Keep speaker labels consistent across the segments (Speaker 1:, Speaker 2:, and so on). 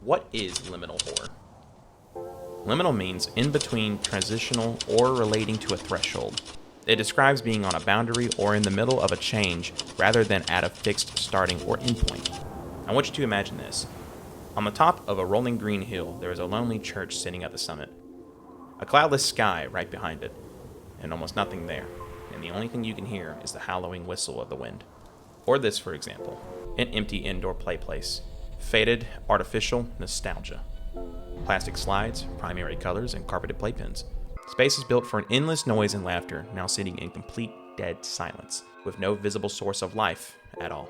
Speaker 1: What is liminal horror? Liminal means in between, transitional, or relating to a threshold. It describes being on a boundary or in the middle of a change rather than at a fixed starting or endpoint. I want you to imagine this. On the top of a rolling green hill, there is a lonely church sitting at the summit. A cloudless sky right behind it, and almost nothing there, and the only thing you can hear is the howling whistle of the wind. Or this, for example, an empty indoor play place. Faded, artificial nostalgia. Plastic slides, primary colors, and carpeted playpens. Space is built for an endless noise and laughter, now sitting in complete dead silence, with no visible source of life at all.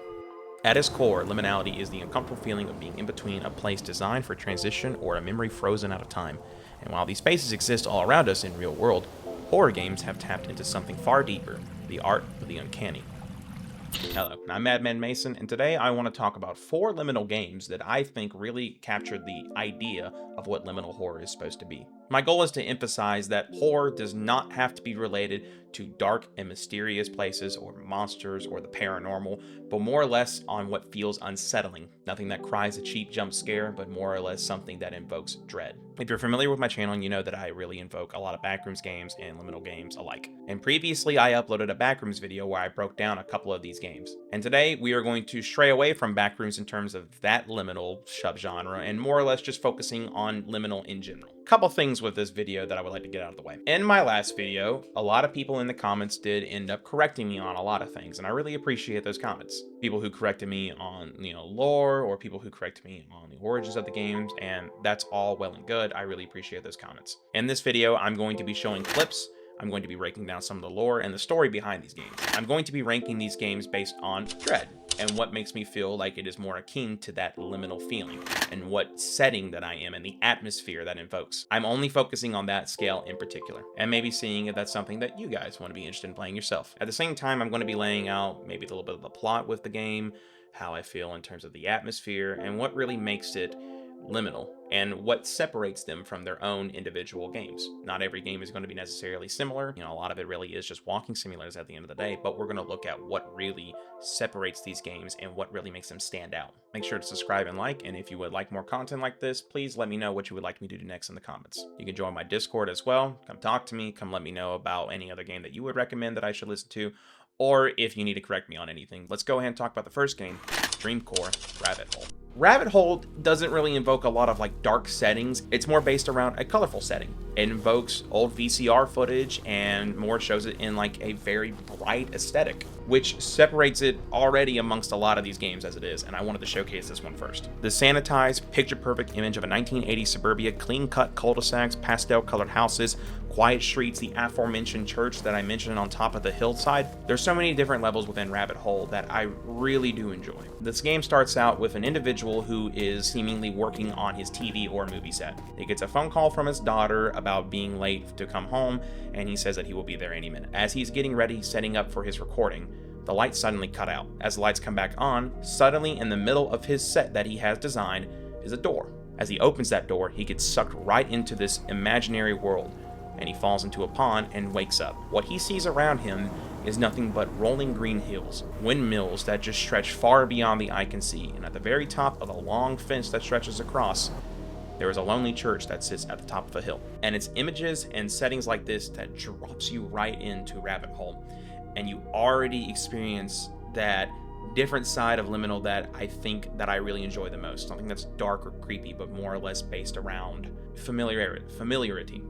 Speaker 1: At its core, liminality is the uncomfortable feeling of being in between a place designed for transition or a memory frozen out of time. And while these spaces exist all around us in real world, horror games have tapped into something far deeper, the art of the uncanny. Hello, I'm Madman Mason, and today I want to talk about 4 liminal games that I think really captured the idea of what liminal horror is supposed to be. My goal is to emphasize that horror does not have to be related to dark and mysterious places or monsters or the paranormal, but more or less on what feels unsettling. Nothing that cries a cheap jump scare, but more or less something that invokes dread. If you're familiar with my channel, you know that I really invoke a lot of backrooms games and liminal games alike. And previously I uploaded a backrooms video where I broke down a couple of these games. And today we are going to stray away from backrooms in terms of that liminal subgenre and more or less just focusing on liminal in general. Couple things with this video that I would like to get out of the way. In my last video, a lot of people in the comments did end up correcting me on a lot of things, and I really appreciate those comments. People who corrected me on, lore, or people who corrected me on the origins of the games, and that's all well and good. I really appreciate those comments. In this video, I'm going to be showing clips. I'm going to be breaking down some of the lore and the story behind these games. I'm going to be ranking these games based on dread and what makes me feel like it is more akin to that liminal feeling and what setting that I am and the atmosphere that invokes. I'm only focusing on that scale in particular and maybe seeing if that's something that you guys want to be interested in playing yourself. At the same time, I'm going to be laying out maybe a little bit of the plot with the game, how I feel in terms of the atmosphere, and what really makes it liminal and what separates them from their own individual games. Not every game is going to be necessarily similar. A lot of it really is just walking simulators at the end of the day, but we're going to look at what really separates these games and what really makes them stand out. Make sure to subscribe and like, and if you would like more content like this, please let me know what you would like me to do next in the comments. You can join my Discord as well. Come talk to me. Come let me know about any other game that you would recommend that I should listen to, or if you need to correct me on anything. Let's go ahead and talk about the first game, Dreamcore Rabbit Hole. Rabbit Hole doesn't really invoke a lot of dark settings. It's more based around a colorful setting. It invokes old VCR footage and more shows it in a very bright aesthetic, which separates it already amongst a lot of these games as it is, and I wanted to showcase this one first. The sanitized, picture-perfect image of a 1980s suburbia, clean-cut cul-de-sacs, pastel-colored houses, quiet streets, the aforementioned church that I mentioned on top of the hillside. There's so many different levels within Rabbit Hole that I really do enjoy. This game starts out with an individual who is seemingly working on his TV or movie set. He gets a phone call from his daughter about being late to come home, and he says that he will be there any minute. As he's getting ready, setting up for his recording, the lights suddenly cut out. As the lights come back on, suddenly in the middle of his set that he has designed is a door. As he opens that door, he gets sucked right into this imaginary world, and he falls into a pond and wakes up. What he sees around him is nothing but rolling green hills, windmills that just stretch far beyond the eye can see, and at the very top of a long fence that stretches across, there is a lonely church that sits at the top of a hill. And it's images and settings like this that drops you right into Rabbit Hole, and you already experience that different side of liminal that I think that I really enjoy the most. Something that's dark or creepy, but more or less based around familiarity.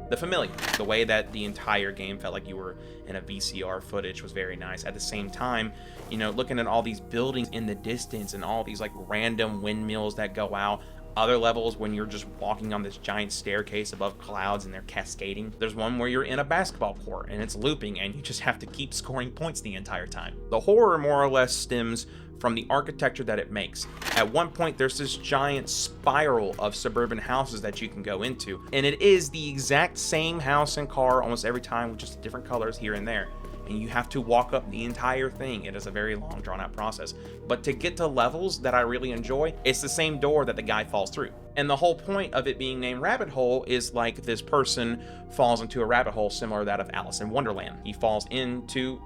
Speaker 1: The familiar. The way that the entire game felt like you were in a VCR footage was very nice. At the same time, looking at all these buildings in the distance and all these random windmills that go out. Other levels when you're just walking on this giant staircase above clouds and they're cascading. There's one where you're in a basketball court and it's looping and you just have to keep scoring points the entire time. The horror more or less stems from the architecture that it makes. At one point, there's this giant spiral of suburban houses that you can go into, and it is the exact same house and car almost every time with just different colors here and there. And you have to walk up the entire thing. It is a very long, drawn-out process. But to get to levels that I really enjoy, it's the same door that the guy falls through. And the whole point of it being named Rabbit Hole is this person falls into a rabbit hole similar to that of Alice in Wonderland. He falls into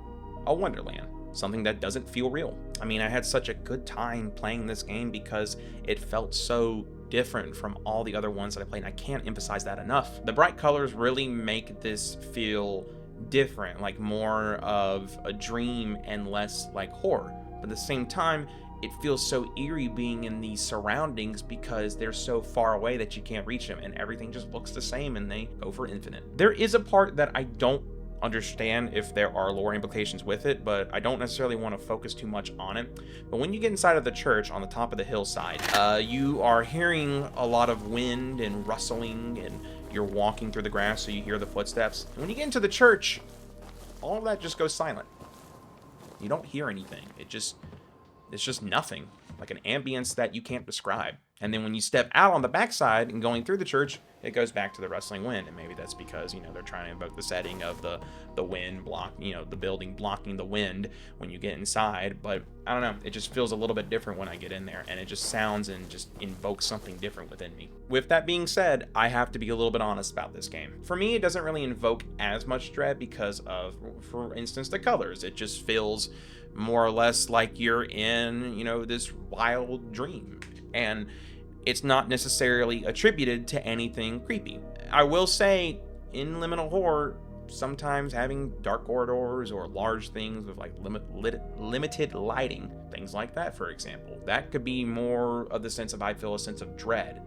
Speaker 1: a wonderland. something that doesn't feel real. I mean, I had such a good time playing this game because it felt so different from all the other ones that I played, and I can't emphasize that enough. The bright colors really make this feel different, like more of a dream and less like horror. But at the same time, it feels so eerie being in these surroundings because they're so far away that you can't reach them, and everything just looks the same and they go for infinite. There is a part that I don't understand if there are lore implications with it, but I don't necessarily want to focus too much on it. But when you get inside of the church on the top of the hillside, you are hearing a lot of wind and rustling, and you're walking through the grass, so you hear the footsteps. And when you get into the church, all of that just goes silent. You don't hear anything. It's just nothing, like an ambience that you can't describe. And then when you step out on the backside and going through the church, it goes back to the rustling wind. And maybe that's because, they're trying to invoke the setting of the wind the building blocking the wind when you get inside. But I don't know, it just feels a little bit different when I get in there, and it just sounds and just invokes something different within me. With that being said, I have to be a little bit honest about this game. For me, it doesn't really invoke as much dread because of, for instance, the colors. It just feels more or less like you're in, this wild dream. And it's not necessarily attributed to anything creepy. I will say, in Liminal Horror, sometimes having dark corridors or large things with like limited lighting, things like that, for example, that could be more of the sense of, I feel a sense of dread,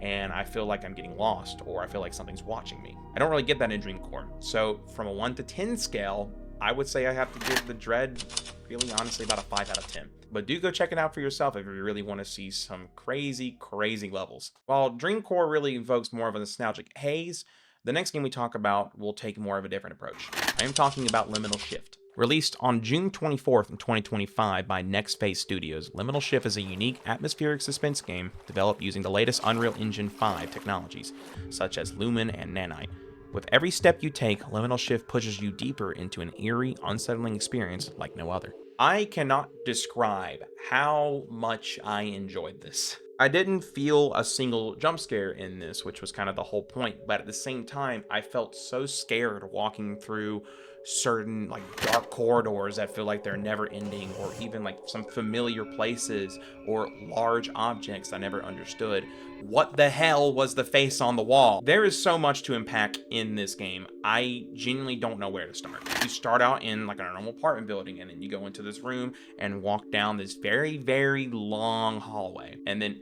Speaker 1: and I feel like I'm getting lost, or I feel like something's watching me. I don't really get that in Dreamcore. So from a 1 to 10 scale, I would say I have to give the dread, really honestly, about a 5 out of 10. But do go check it out for yourself if you really want to see some crazy, crazy levels. While Dreamcore really evokes more of a nostalgic haze, the next game we talk about will take more of a different approach. I am talking about Liminal Shift. Released on June 24th, 2025 by Next Phase Studios, Liminal Shift is a unique atmospheric suspense game developed using the latest Unreal Engine 5 technologies, such as Lumen and Nanite. With every step you take, Liminal Shift pushes you deeper into an eerie, unsettling experience like no other. I cannot describe how much I enjoyed this. I didn't feel a single jump scare in this, which was kind of the whole point, but at the same time, I felt so scared walking through certain like dark corridors that feel like they're never ending, or even like some familiar places or large objects I never understood. What the hell was the face on the wall? There is so much to unpack in this game. I genuinely don't know where to start. You start out in like a normal apartment building, and then you go into this room and walk down this very, very long hallway. And then,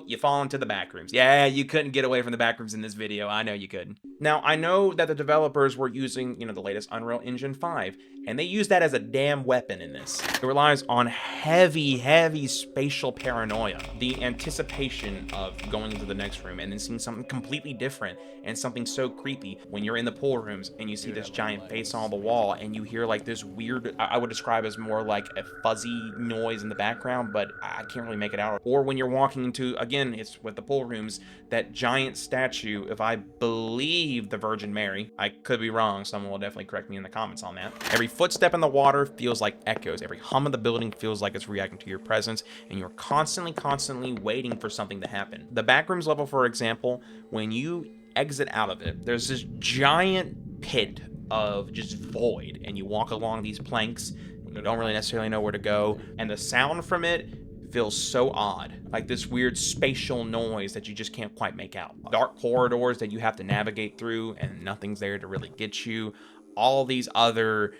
Speaker 1: you fall into the back rooms. Yeah, you couldn't get away from the back rooms in this video. I know you couldn't. Now, I know that the developers were using, the latest Unreal Engine 5, and they use that as a damn weapon in this. It relies on heavy, heavy spatial paranoia. The anticipation of going into the next room and then seeing something completely different and something so creepy when you're in the pool rooms and you see this giant face on the wall and you hear like this weird, I would describe as more like a fuzzy noise in the background, but I can't really make it out. Or when you're walking into, again, it's with the pool rooms, that giant statue, if I believe the Virgin Mary, I could be wrong, someone will definitely correct me in the comments on that. Every footstep in the water feels like echoes. Every hum of the building feels like it's reacting to your presence, and you're constantly waiting for something to happen. The backrooms level, for example, when you exit out of it, there's this giant pit of just void, and you walk along these planks, and you don't really necessarily know where to go, and the sound from it feels so odd, like this weird spatial noise that you just can't quite make out. Dark corridors that you have to navigate through, and nothing's there to really get you. All these other,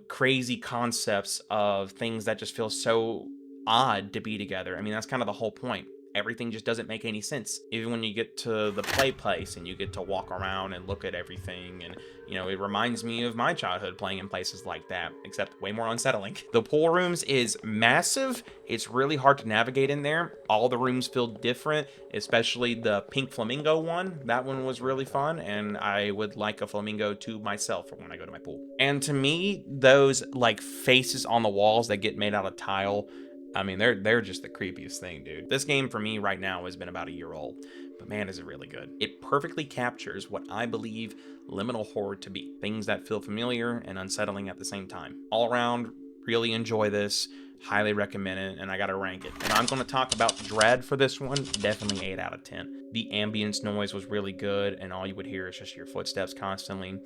Speaker 1: crazy concepts of things that just feel so odd to be together. I mean, that's kind of the whole point. Everything just doesn't make any sense. Even when you get to the play place and you get to walk around and look at everything, and it reminds me of my childhood playing in places like that, except way more unsettling. The pool rooms is massive. It's really hard to navigate in there. All the rooms feel different, especially the pink flamingo one. That one was really fun, and I would like a flamingo to myself for when I go to my pool. And to me, those like faces on the walls that get made out of tile, I mean, they're just the creepiest thing, dude. This game for me right now has been about a year old, but man, is it really good. It perfectly captures what I believe liminal horror to be. Things that feel familiar and unsettling at the same time. All around, really enjoy this. Highly recommend it, and I gotta rank it. And I'm gonna talk about Dread for this one. Definitely 8 out of 10. The ambience noise was really good, and all you would hear is just your footsteps constantly.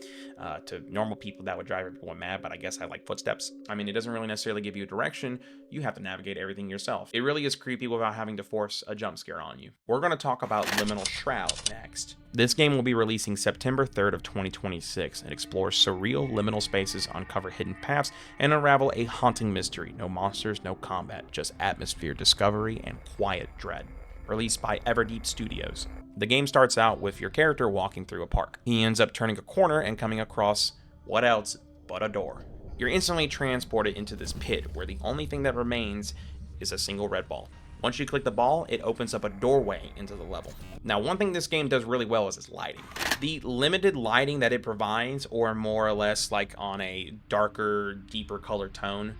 Speaker 1: To normal people, that would drive everyone mad, but I guess I like footsteps. I mean, it doesn't really necessarily give you a direction. You have to navigate everything yourself. It really is creepy without having to force a jump scare on you. We're gonna talk about Liminal Shroud next. This game will be releasing September 3rd of 2026 and explores surreal liminal spaces, uncover hidden paths, and unravel a haunting mystery. No monsters, no combat, just atmosphere, discovery, and quiet dread. Released by Everdeep Studios. The game starts out with your character walking through a park. He ends up turning a corner and coming across what else but a door. You're instantly transported into this pit where the only thing that remains is a single red ball. Once you click the ball, it opens up a doorway into the level. Now, one thing this game does really well is its lighting. The limited lighting that it provides, or more or less like on a darker, deeper color tone,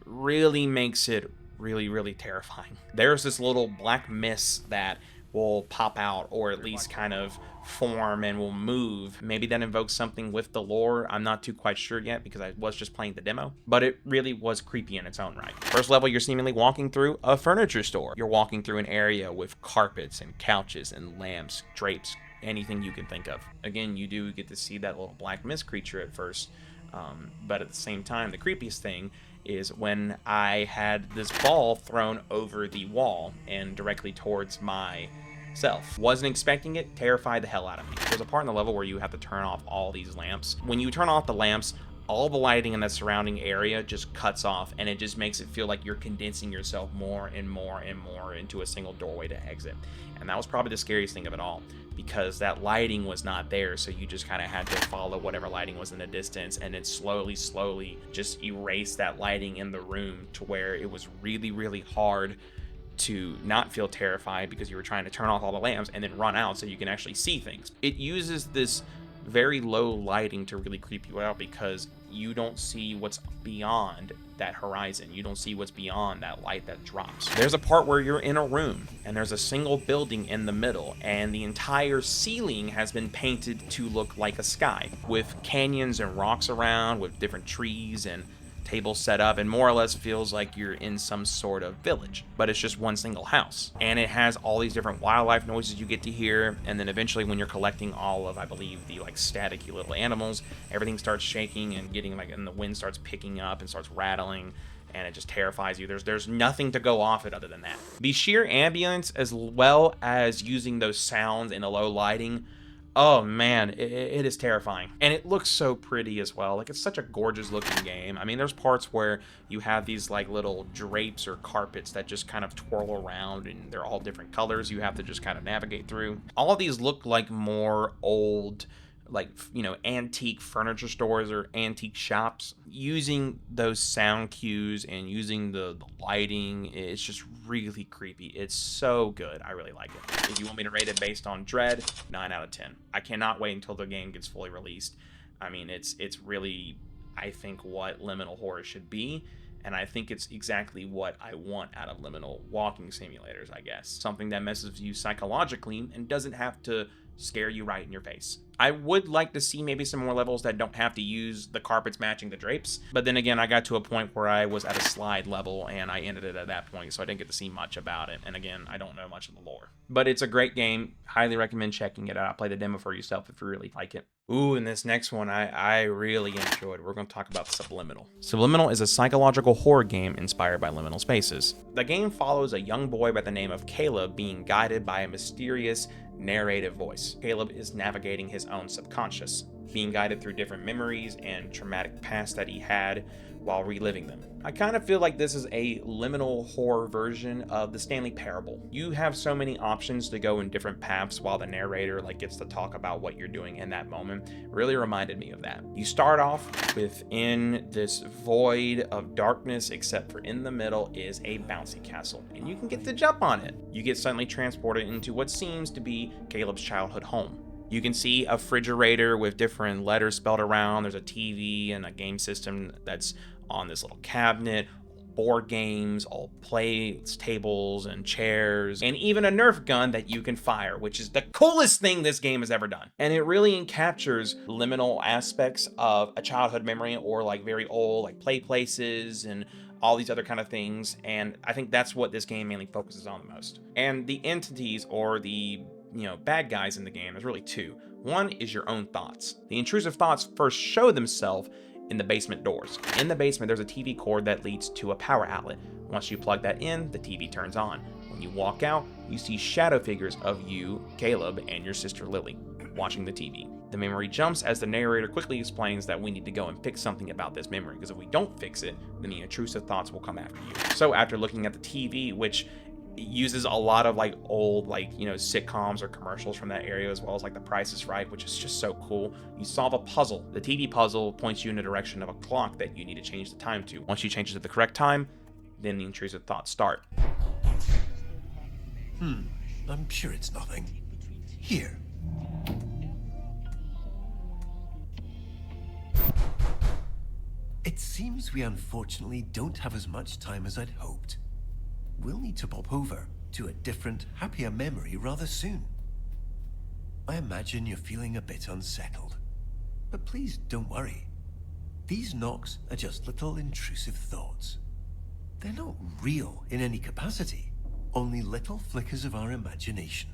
Speaker 1: really makes it really terrifying. There's this little black mist that will pop out, or at least kind of form and will move. Maybe that invokes something with the lore. I'm not too quite sure yet because I was just playing the demo, but it really was creepy in its own right. First level, you're seemingly walking through a furniture store. You're walking through an area with carpets and couches and lamps, drapes, anything you can think of. Again, you do get to see that little black mist creature at first, but at the same time, the creepiest thing is when I had this ball thrown over the wall and directly towards myself. Wasn't expecting it, terrified the hell out of me. There's a part in the level where you have to turn off all these lamps. When you turn off the lamps, all the lighting in the surrounding area just cuts off, and it just makes it feel like you're condensing yourself more and more and more into a single doorway to exit. And that was probably the scariest thing of it all, because that lighting was not there, so you just kind of had to follow whatever lighting was in the distance, and it slowly just erased that lighting in the room to where it was really hard to not feel terrified because you were trying to turn off all the lamps and then run out so you can actually see things. It uses this very low lighting to really creep you out because you don't see what's beyond that horizon. You don't see what's beyond that light that drops. There's a part where you're in a room and there's a single building in the middle, and the entire ceiling has been painted to look like a sky with canyons and rocks around, with different trees and tables set up, and more or less feels like you're in some sort of village, but it's just one single house. And it has all these different wildlife noises you get to hear, and then eventually when you're collecting all of, I believe, the like staticky little animals, everything starts shaking and getting like, and the wind starts picking up and starts rattling, and it just terrifies you. There's nothing to go off it other than that. The sheer ambience, as well as using those sounds in a low lighting, oh man, it is terrifying. And it looks so pretty as well. Like, it's such a gorgeous looking game. I mean, there's parts where you have these like little drapes or carpets that just kind of twirl around, and they're all different colors you have to just kind of navigate through. All of these look like more old, like, you know, antique furniture stores or antique shops. Using those sound cues and using the lighting, it's just really creepy. It's so good. I really like it. If you want me to rate it based on Dread, 9 out of 10. I cannot wait until the game gets fully released. I mean, it's really, I think, what Liminal Horror should be. And I think it's exactly what I want out of liminal walking simulators, I guess. Something that messes with you psychologically and doesn't have to scare you right in your face. I would like to see maybe some more levels that don't have to use the carpets matching the drapes. But then again, I got to a point where I was at a slide level and I ended it at that point, so I didn't get to see much about it. And again, I don't know much of the lore. But it's a great game. Highly recommend checking it out. Play the demo for yourself if you really like it. Ooh, and this next one I really enjoyed. We're going to talk about Subliminal. Subliminal is a psychological horror game inspired by liminal spaces. The game follows a young boy by the name of Caleb being guided by a mysterious narrative voice. Caleb is navigating his own subconscious, being guided through different memories and traumatic past that he had while reliving them. I kind of feel like this is a liminal horror version of the Stanley Parable. You have so many options to go in different paths while the narrator gets to talk about what you're doing in that moment. It really reminded me of that. You start off within this void of darkness, except for in the middle is a bouncy castle, and you can get to jump on it. You get suddenly transported into what seems to be Caleb's childhood home. You can see a refrigerator with different letters spelled around. There's a TV and a game system that's on this little cabinet. board games, old plates, tables, and chairs, and even a Nerf gun that you can fire, which is the coolest thing this game has ever done. And it really captures liminal aspects of a childhood memory, or like very old, like play places and all these other kind of things. And I think that's what this game mainly focuses on the most. And the entities, or the bad guys in the game, there's really two. One is your own thoughts. The intrusive thoughts first show themselves in the basement doors. In the basement, there's a TV cord that leads to a power outlet. Once you plug that in, the TV turns on. When you walk out, you see shadow figures of you, Caleb, and your sister Lily watching the TV. The memory jumps as the narrator quickly explains that we need to go and fix something about this memory, because if we don't fix it, then the intrusive thoughts will come after you. So after looking at the TV, which uses a lot of like old sitcoms or commercials from that area, as well as like The Price is Right, which is just so cool, you solve a puzzle. The TV puzzle points you in the direction of a clock that you need to change the time to. Once you change it to the correct time, then the intrusive thoughts start.
Speaker 2: I'm sure it's nothing. Here. It seems we unfortunately don't have as much time as I'd hoped. We'll need to pop over to a different, happier memory rather soon. I imagine you're feeling a bit unsettled. But please don't worry. These knocks are just little intrusive thoughts. They're not real in any capacity, only little flickers of our imagination.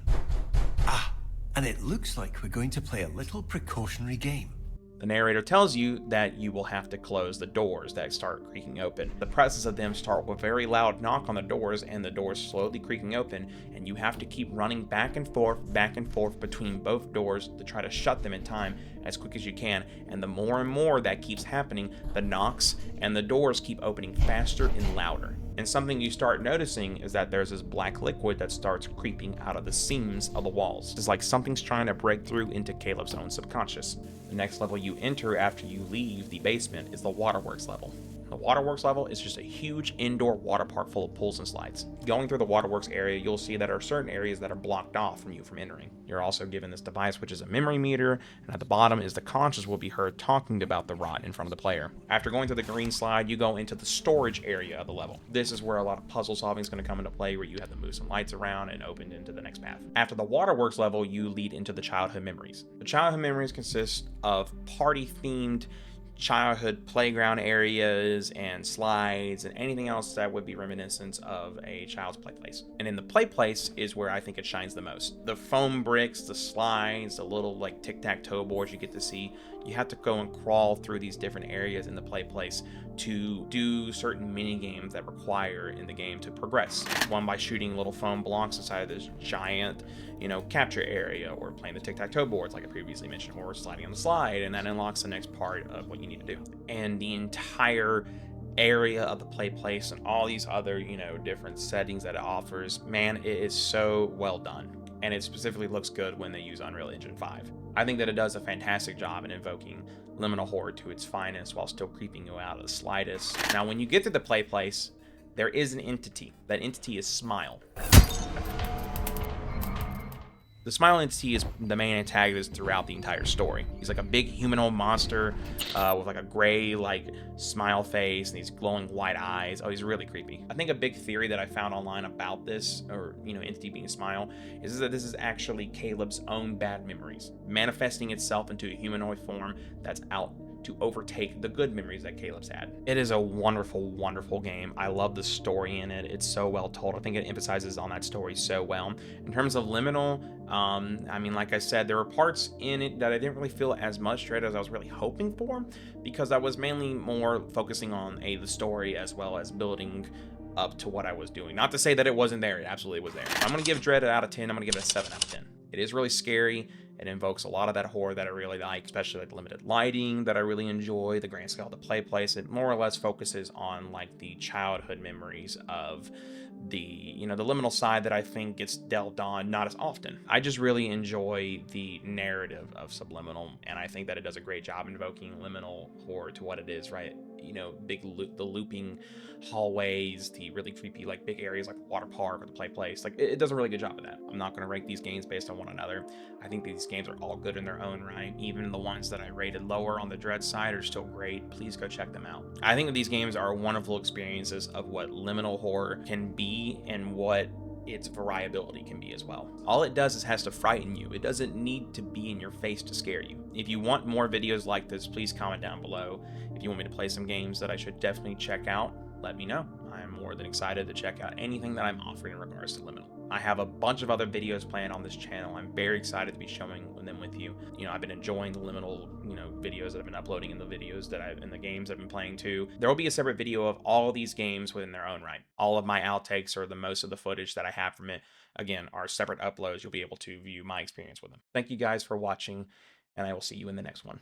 Speaker 2: And it looks like we're going to play a little precautionary game.
Speaker 1: The narrator tells you that you will have to close the doors that start creaking open. The presses of them start with a very loud knock on the doors, and the doors slowly creaking open, and you have to keep running back and forth between both doors to try to shut them in time as quick as you can. And the more and more that keeps happening, the knocks and the doors keep opening faster and louder. And something you start noticing is that there's this black liquid that starts creeping out of the seams of the walls. It's like something's trying to break through into Caleb's own subconscious. The next level you enter after you leave the basement is the waterworks level. The waterworks level is just a huge indoor water park full of pools and slides. Going through the waterworks area, you'll see that there are certain areas that are blocked off from you from entering. You're also given this device, which is a memory meter, and at the bottom is the conscious will be heard talking about the rot in front of the player. After going to the green slide, you go into the storage area of the level. This is where a lot of puzzle solving is going to come into play, where you have to move some lights around and open into the next path. After the waterworks level, you lead into the childhood memories. The childhood memories consist of party-themed childhood playground areas and slides and anything else that would be reminiscent of a child's play place. And in the play place is where I think it shines the most. The foam bricks, the slides, the little like tic-tac-toe boards you get to see, you have to go and crawl through these different areas in the play place to do certain mini games that require in the game to progress. One by shooting little foam blocks inside of this giant capture area, or playing the tic-tac-toe boards like I previously mentioned, or sliding on the slide, and that unlocks the next part of what you need to do. And the entire area of the play place and all these other different settings that it offers, man, it is so well done. And it specifically looks good when they use Unreal Engine 5. I think that it does a fantastic job in invoking liminal horror to its finest while still creeping you out of the slightest. Now when you get to the play place, there is an entity. That entity is Smile. The Smile entity is the main antagonist throughout the entire story. He's like a big humanoid monster with like a gray smile face and these glowing white eyes. Oh, he's really creepy. I think a big theory that I found online about this, or entity being Smile, is that this is actually Caleb's own bad memories manifesting itself into a humanoid form that's out to overtake the good memories that Caleb's had. It is a wonderful, wonderful game. I love the story in it. It's so well told. I think it emphasizes on that story so well. In terms of Liminal, like I said, there were parts in it that I didn't really feel as much dread as I was really hoping for, because I was mainly more focusing on the story as well as building up to what I was doing. Not to say that it wasn't there. It absolutely was there. If I'm going to give Dread out of 10, I'm going to give it a 7 out of 10. It is really scary. It invokes a lot of that horror that I really like, especially like the limited lighting that I really enjoy, the grand scale of the play place. It more or less focuses on the childhood memories of the liminal side that I think gets delved on not as often. I just really enjoy the narrative of Subliminal, and I think that it does a great job invoking liminal horror to what it is, right? The looping hallways, the really creepy like big areas like the water park or the play place. Like it does a really good job of that. I'm not going to rank these games based on one another. I think these games are all good in their own right. Even the ones that I rated lower on the Dread side are still great. Please go check them out. I think that these games are wonderful experiences of what liminal horror can be and what its variability can be as well. All it does is has to frighten you. It doesn't need to be in your face to scare you. If you want more videos like this, please comment down below. If you want me to play some games that I should definitely check out, let me know. I'm more than excited to check out anything that I'm offering in regards to Liminal. I have a bunch of other videos planned on this channel. I'm very excited to be showing them with you. I've been enjoying the Liminal, videos that I've been uploading and the videos that in the games I've been playing too. There will be a separate video of all of these games within their own right. All of my outtakes or the most of the footage that I have from it, again, are separate uploads. You'll be able to view my experience with them. Thank you guys for watching, and I will see you in the next one.